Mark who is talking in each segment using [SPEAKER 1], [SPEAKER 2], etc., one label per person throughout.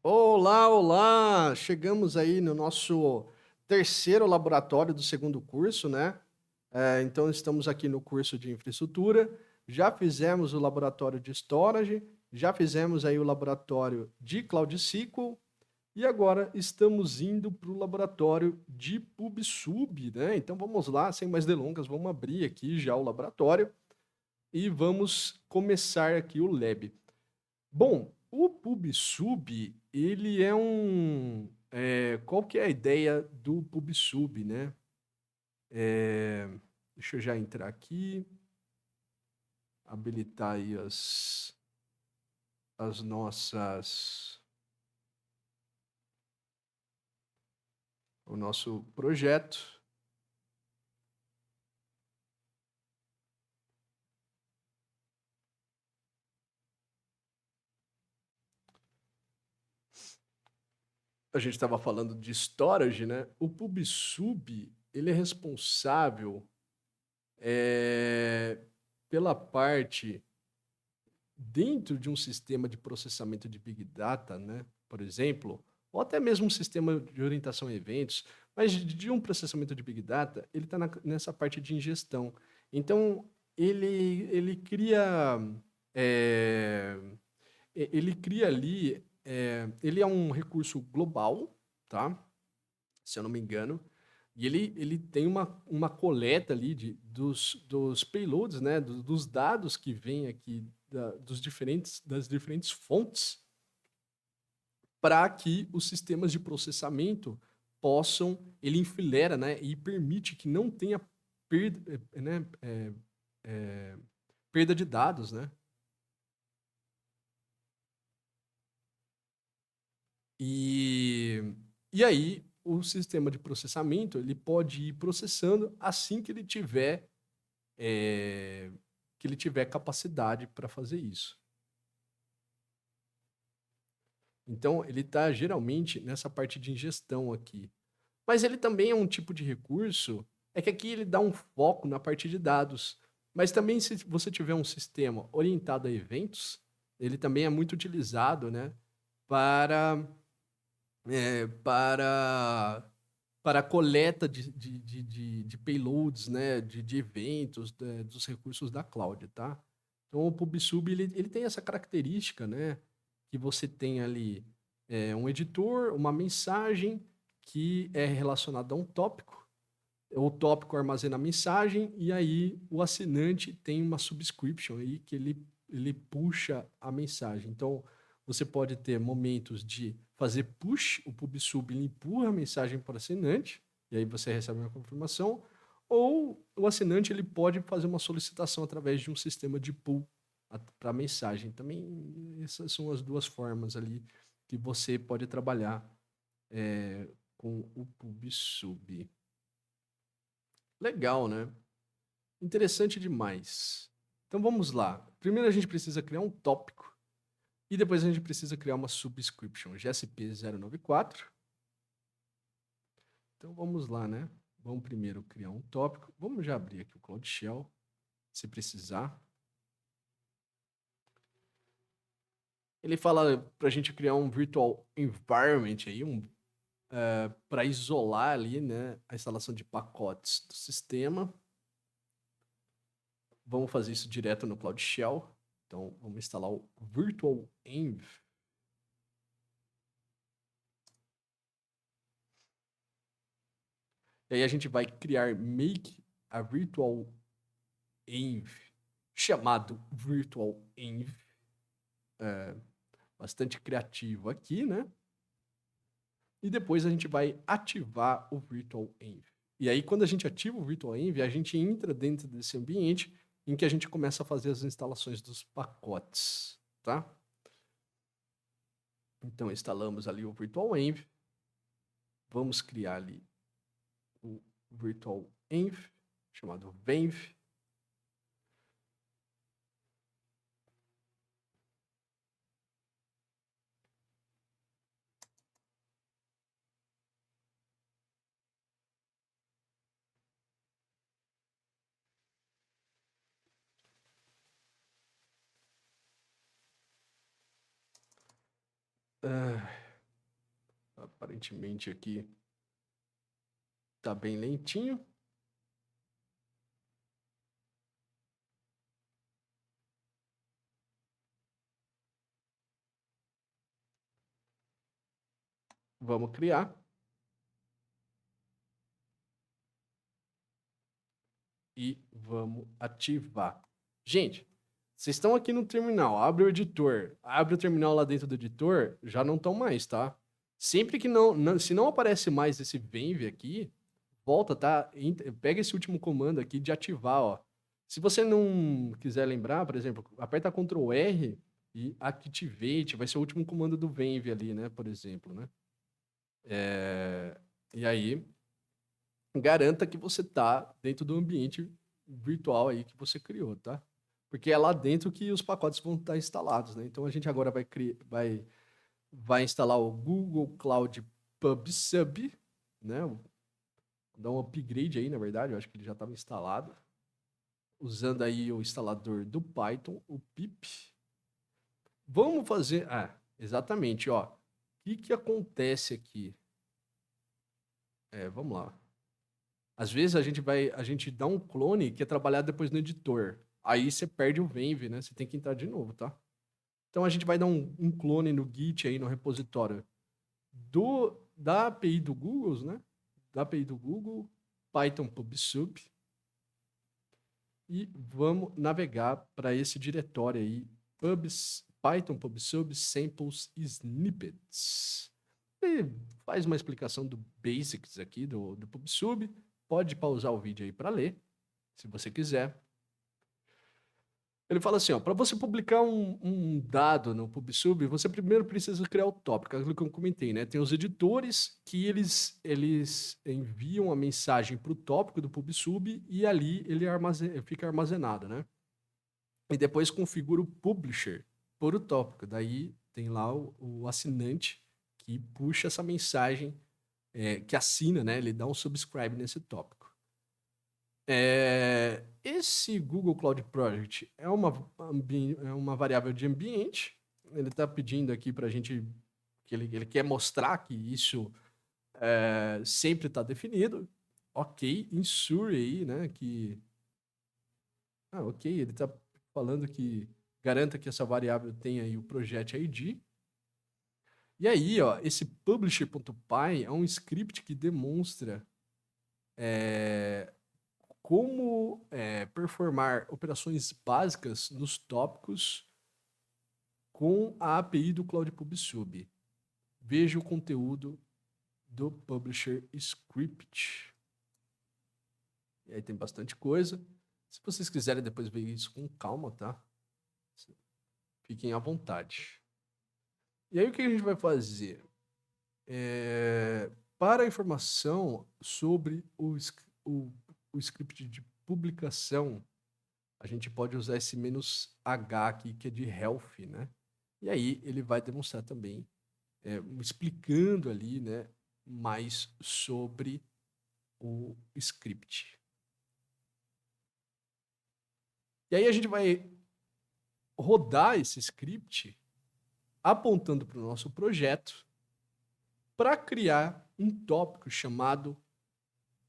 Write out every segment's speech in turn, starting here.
[SPEAKER 1] Olá, olá! Chegamos aí no nosso terceiro laboratório do segundo curso, né? Então, estamos aqui no curso de infraestrutura. Já fizemos o laboratório de storage, já fizemos aí o laboratório de Cloud SQL e agora estamos indo para o laboratório de PubSub, né? Então, vamos lá, sem mais delongas, vamos abrir aqui já o laboratório e vamos começar aqui o lab. Bom, o PubSub, ele é qual que é a ideia do PubSub, né? É, deixa eu já entrar aqui, habilitar aí as nossas, o nosso projeto. A gente estava falando de storage, né? O PubSub, ele é responsável é, pela parte dentro de um sistema de processamento de Big Data, né, por exemplo, ou até mesmo um sistema de orientação a eventos, mas de um processamento de Big Data, ele está nessa parte de ingestão. Então, ele cria, é, ele cria ali, ele é um recurso global, tá? Se eu não me engano, e ele tem uma coleta ali dos payloads, né, dos dados que vêm aqui das diferentes fontes, para que os sistemas de processamento ele enfileira, né, e permite que não tenha perda, perda de dados, né? E, e aí o sistema de processamento ele pode ir processando assim é, que ele tiver capacidade para fazer isso. Então, ele está geralmente nessa parte de ingestão aqui. Mas ele também é um tipo de recurso, é que aqui ele dá um foco na parte de dados. Mas também, se você tiver um sistema orientado a eventos, ele também é muito utilizado, né, para, para a coleta de payloads, né, de eventos, dos recursos da cloud, tá? Então, o PubSub, ele tem essa característica, né, que você tem ali um editor, uma mensagem que é relacionada a um tópico, o tópico armazena a mensagem, e aí o assinante tem uma subscription aí que ele puxa a mensagem. Então, você pode ter momentos de fazer push, o PubSub ele empurra a mensagem para o assinante, e aí você recebe uma confirmação, ou o assinante ele pode fazer uma solicitação através de um sistema de pull para a mensagem. Também essas são as duas formas ali que você pode trabalhar com o PubSub. Legal, né? Interessante demais. Então vamos lá. Primeiro a gente precisa criar um tópico e depois a gente precisa criar uma subscription, GSP094. Então vamos lá, né? Vamos primeiro criar um tópico. Vamos já abrir aqui o Cloud Shell, se precisar. Ele fala para a gente criar um virtual environment aí, para isolar ali, né, a instalação de pacotes do sistema. Vamos fazer isso direto no Cloud Shell. Então, vamos instalar o virtual env. E aí a gente vai criar make a virtual env chamado virtual env. Bastante criativo aqui, né? E depois a gente vai ativar o virtual env. E aí quando a gente ativa o virtual env, a gente entra dentro desse ambiente em que a gente começa a fazer as instalações dos pacotes, tá? Então instalamos ali o virtual env. Vamos criar ali o virtual env chamado venv. Aparentemente aqui tá bem lentinho. Vamos criar. E vamos ativar. Gente, vocês estão aqui no terminal, abre o editor, abre o terminal lá dentro do editor, já não estão mais, tá? Sempre que se não aparece mais esse Venv aqui, volta, tá? Pega esse último comando aqui de ativar, ó. Se você não quiser lembrar, por exemplo, aperta Ctrl R e Activate, vai ser o último comando do Venv ali, né? Por exemplo, né? E aí, garanta que você tá dentro do ambiente virtual aí que você criou, tá? Porque é lá dentro que os pacotes vão estar instalados, né? Então a gente agora vai instalar o Google Cloud Pub Sub, né? Dar um upgrade aí, na verdade, eu acho que ele já estava instalado. Usando aí o instalador do Python, o pip. Vamos fazer... exatamente, ó. O que acontece aqui? Vamos lá. Às vezes a gente dá um clone que é trabalhado depois no editor. Aí você perde o Venv, né? Você tem que entrar de novo, tá? Então a gente vai dar um clone no Git aí no repositório da API do Google, né? Da API do Google, Python PubSub. E vamos navegar para esse diretório aí, Python PubSub Samples Snippets. E faz uma explicação do basics aqui do PubSub. Pode pausar o vídeo aí para ler, se você quiser. Ele fala assim, ó, para você publicar um dado no PubSub, você primeiro precisa criar o tópico, aquilo que eu comentei, né? Tem os editores que eles enviam a mensagem para o tópico do PubSub e ali ele fica armazenado, né? E depois configura o publisher por o tópico. Daí tem lá o assinante que puxa essa mensagem, que assina, né? Ele dá um subscribe nesse tópico. Esse Google Cloud Project é uma variável de ambiente. Ele está pedindo aqui para a gente que ele quer mostrar que isso sempre está definido. Ok, ensure aí, né? Ok, ele está falando que garanta que essa variável tenha aí o project ID. E aí, ó, esse publisher.py é um script que demonstra como performar operações básicas nos tópicos com a API do Cloud PubSub. Veja o conteúdo do Publisher Script. E aí tem bastante coisa. Se vocês quiserem depois ver isso com calma, tá? Fiquem à vontade. E aí o que a gente vai fazer? Para a informação sobre o script de publicação, a gente pode usar esse "-h" aqui, que é de health, né? E aí ele vai demonstrar também, explicando ali, né, mais sobre o script. E aí a gente vai rodar esse script apontando para o nosso projeto para criar um tópico chamado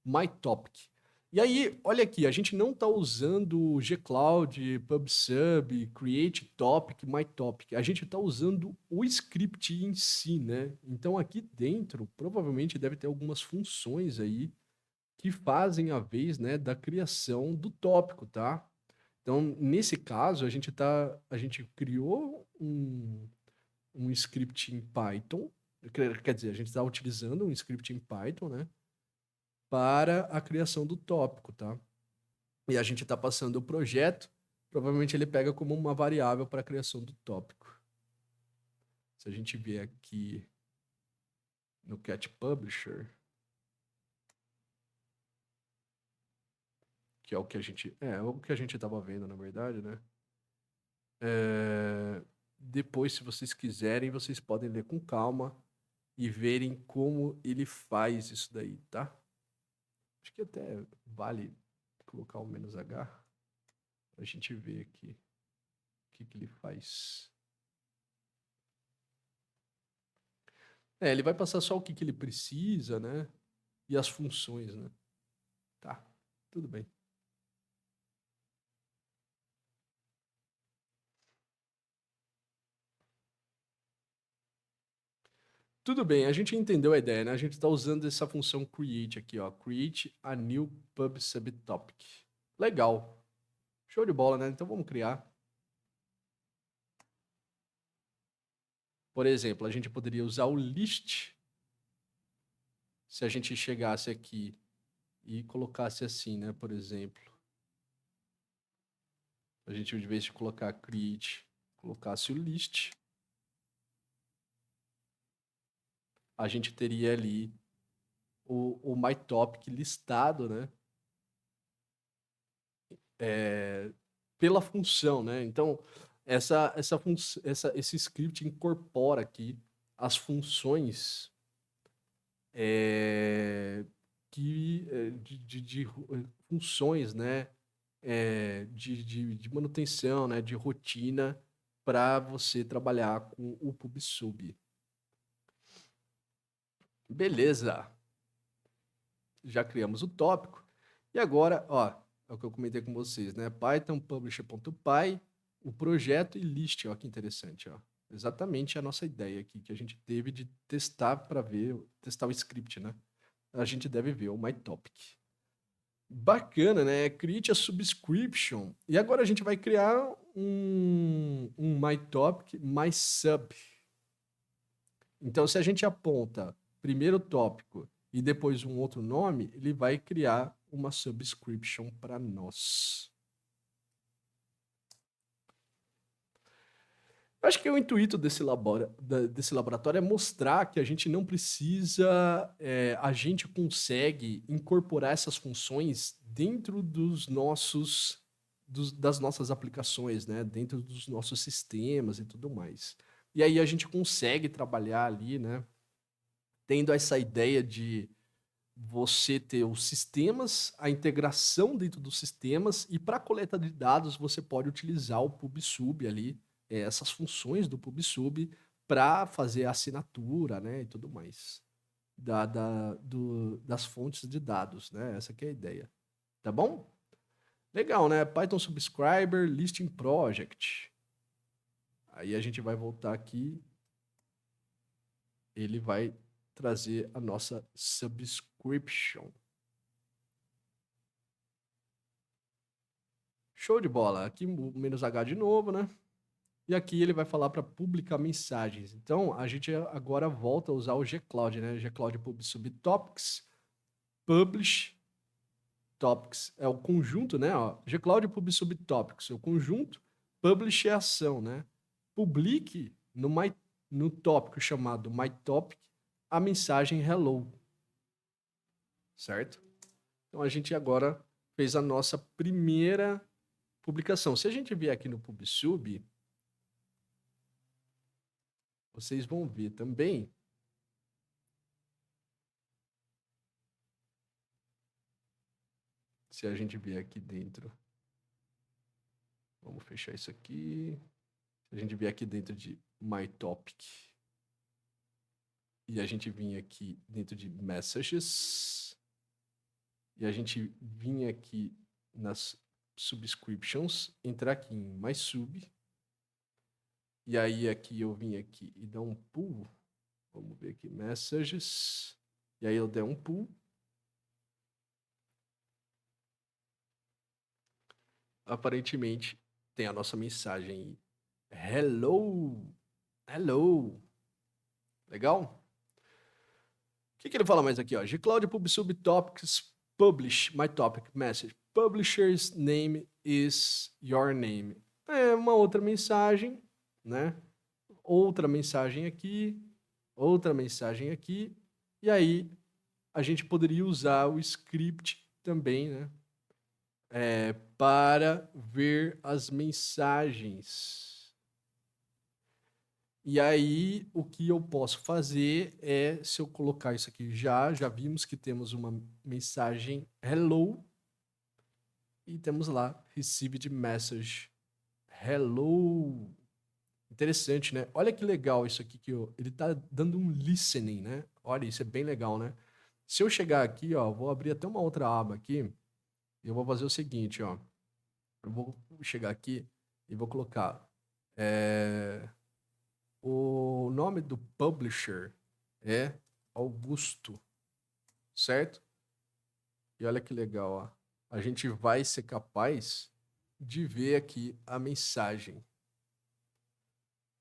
[SPEAKER 1] MyTopic. E aí, olha aqui, a gente não está usando o gcloud, PubSub, Create Topic, MyTopic. A gente está usando o script em si, né? Então aqui dentro, provavelmente deve ter algumas funções aí que fazem a vez, né, da criação do tópico, tá? Então, nesse caso, a gente criou um script em Python, quer dizer, a gente está utilizando um script em Python, né, para a criação do tópico, tá? E a gente está passando o projeto, provavelmente ele pega como uma variável para a criação do tópico. Se a gente vier aqui no Cat Publisher, que é o que a gente estava vendo, na verdade, né? Depois, se vocês quiserem, vocês podem ler com calma e verem como ele faz isso daí, tá? Acho que até vale colocar o "-h" para a gente ver aqui o que ele faz. Ele vai passar só o que ele precisa, né? E as funções, né? Tá, tudo bem. Tudo bem, a gente entendeu a ideia, né? A gente está usando essa função create aqui, ó. Create a new pub subtopic. Legal. Show de bola, né? Então vamos criar. Por exemplo, a gente poderia usar o list. Se a gente chegasse aqui e colocasse assim, né? Por exemplo, a gente, de vez de colocar create, colocasse o list, a gente teria ali o myTopic listado, né? Pela função, né? Então, esse script incorpora aqui as funções de funções, né? De manutenção, né? De rotina para você trabalhar com o PubSub. Beleza. Já criamos o tópico. E agora, ó, é o que eu comentei com vocês, né? Python publisher.py, o projeto e list, ó, que interessante, ó. Exatamente a nossa ideia aqui que a gente teve de testar para ver, testar o script, né? A gente deve ver o myTopic. Bacana, né? Create a subscription. E agora a gente vai criar um myTopic, mySub. Então, se a gente aponta primeiro o tópico e depois um outro nome, ele vai criar uma subscription para nós. Eu acho que o intuito desse laboratório é mostrar que a gente não precisa, a gente consegue incorporar essas funções dentro das nossas aplicações, né? Dentro dos nossos sistemas e tudo mais. E aí a gente consegue trabalhar ali, né? Tendo essa ideia de você ter os sistemas, a integração dentro dos sistemas, e para coleta de dados você pode utilizar o PubSub ali, essas funções do PubSub para fazer a assinatura, né, e tudo mais das fontes de dados, né? Essa que é a ideia. Tá bom? Legal, né? Python Subscriber Listing Project. Aí a gente vai voltar aqui, ele vai trazer a nossa subscription. Show de bola. Aqui o menos H de novo, né? E aqui ele vai falar para publicar mensagens. Então, a gente agora volta a usar o gcloud, né? gcloud PubSub Topics, Publish Topics. É o conjunto, né? Ó, gcloud PubSub Topics, é o conjunto. Publish é a ação, né? Publique no tópico chamado myTopic a mensagem hello. Certo? Então, a gente agora fez a nossa primeira publicação. Se a gente vier aqui no PubSub, vocês vão ver também. Se a gente vier aqui dentro. Vamos fechar isso aqui. Se a gente vier aqui dentro de myTopic. E a gente vir aqui dentro de Messages. E a gente vir aqui nas Subscriptions. Entrar aqui em MySub. E aí aqui eu vim aqui e dar um pull. Vamos ver aqui, Messages. E aí eu der um pull. Aparentemente tem a nossa mensagem. Hello! Hello! Legal? O que ele fala mais aqui? Ó? gcloud PubSub Topics Publish My Topic Message. Publisher's name is your name. É uma outra mensagem, né? Outra mensagem aqui, outra mensagem aqui. E aí a gente poderia usar o script também, né? Para ver as mensagens. E aí, o que eu posso fazer é, se eu colocar isso aqui já vimos que temos uma mensagem hello e temos lá received message hello. Interessante, né? Olha que legal isso aqui ele tá dando um listening, né? Olha, isso é bem legal, né? Se eu chegar aqui, ó, vou abrir até uma outra aba aqui, e eu vou fazer o seguinte, ó. Eu vou chegar aqui e vou colocar o nome do publisher é Augusto, certo? E olha que legal, ó. A gente vai ser capaz de ver aqui a mensagem.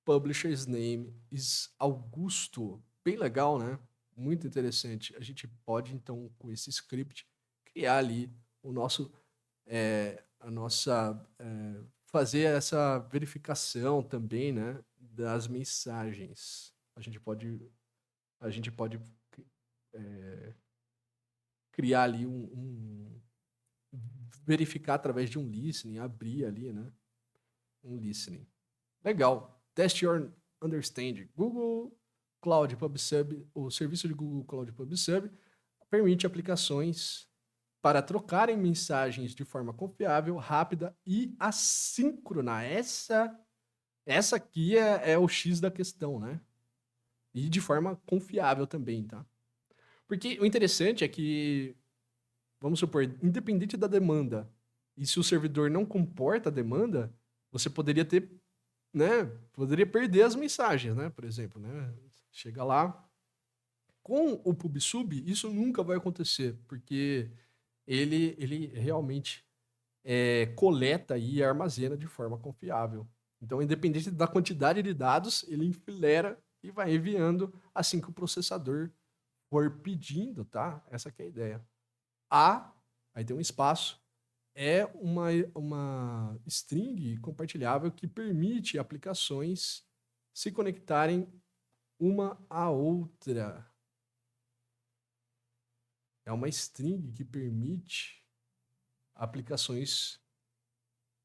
[SPEAKER 1] Publisher's name is Augusto. Bem legal, né? Muito interessante. A gente pode, então, com esse script, criar ali o nosso, a nossa, fazer essa verificação também, né, das mensagens. A gente pode criar ali verificar através de um listening, abrir ali, né, um listening. Legal. Test your understanding. Google Cloud PubSub, o serviço de Google Cloud PubSub, permite aplicações para trocarem mensagens de forma confiável, rápida e assíncrona. Essa aqui é o X da questão, né? E de forma confiável também, tá? Porque o interessante é que, vamos supor, independente da demanda, e se o servidor não comporta a demanda, você poderia ter, né? Poderia perder as mensagens, né? Por exemplo, né? Chega lá. Com o PubSub, isso nunca vai acontecer, porque ele realmente coleta e armazena de forma confiável. Então, independente da quantidade de dados, ele enfilera e vai enviando assim que o processador for pedindo, tá? Essa que é a ideia. Aí tem um espaço, é uma string compartilhável que permite aplicações se conectarem uma à outra. É uma string que permite aplicações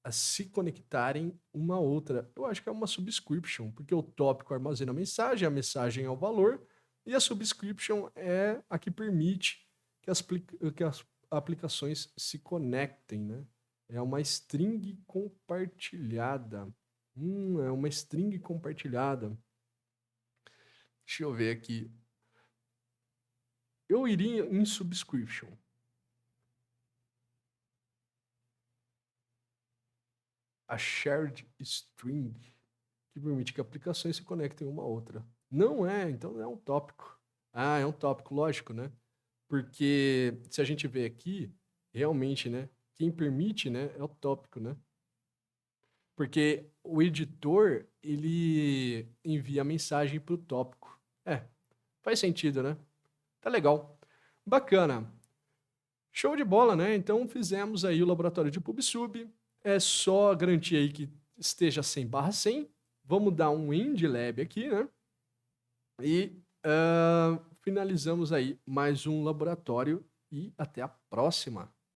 [SPEAKER 1] a se conectarem uma à outra. Eu acho que é uma subscription, porque o tópico armazena a mensagem é o valor, e a subscription é a que permite que as aplicações se conectem, né? É uma string compartilhada. É uma string compartilhada. Deixa eu ver aqui. Eu iria em subscription. A shared string, que permite que aplicações se conectem uma à outra. Não é, então é um tópico. É um tópico, lógico, né? Porque se a gente vê aqui, realmente, né? Quem permite, né, é o tópico, né? Porque o editor, ele envia a mensagem para o tópico. Faz sentido, né? Tá legal. Bacana. Show de bola, né? Então fizemos aí o laboratório de PubSub. É só garantir aí que esteja 100/100. Vamos dar um end lab aqui, né? E finalizamos aí mais um laboratório e até a próxima.